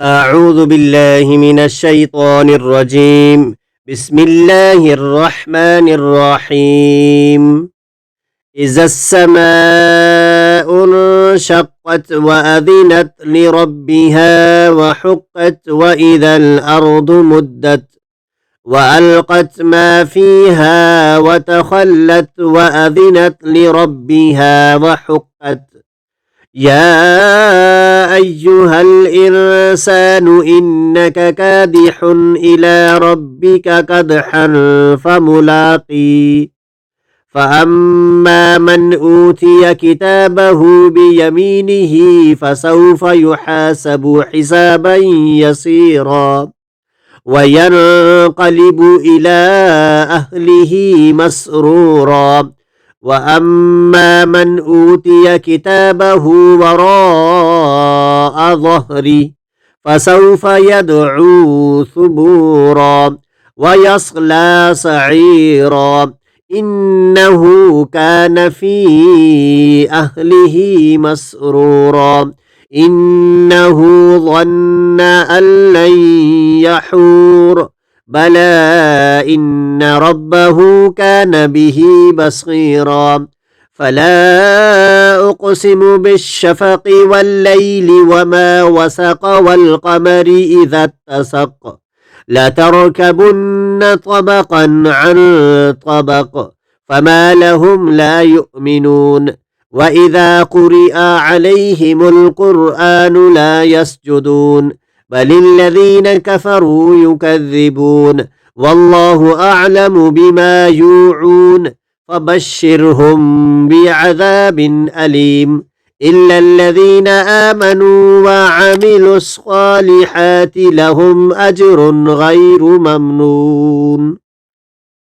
أعوذ بالله من الشيطان الرجيم. بسم الله الرحمن الرحيم. إذا السماء انشقت وأذنت لربها وحقت وإذا الأرض مدت وألقت ما فيها وتخلت وأذنت لربها وحقت. يا أيها الإنسان إنك كادح إلى ربك كدحا فملاقيه فأما من أوتي كتابه بيمينه فسوف يحاسب حسابا يسيرا وينقلب إلى أهله مسرورا وأما من أوتي كتابه وراء ظهره فسوف يدعو ثبورا ويصلى سعيرا إنه كان في أهله مسرورا إنه ظن أن لن يحور بلى إن ربه كان به بصيرا فلا أقسم بالشفق والليل وما وسق والقمر إذا اتسق لتركبن طبقا عن طبق فما لهم لا يؤمنون وإذا قرئ عليهم القرآن لا يسجدون بل الذين كفروا يكذبون والله أعلم بما يوعون فبشرهم بعذاب أليم إلا الذين آمنوا وعملوا الصالحات لهم أجر غير ممنون.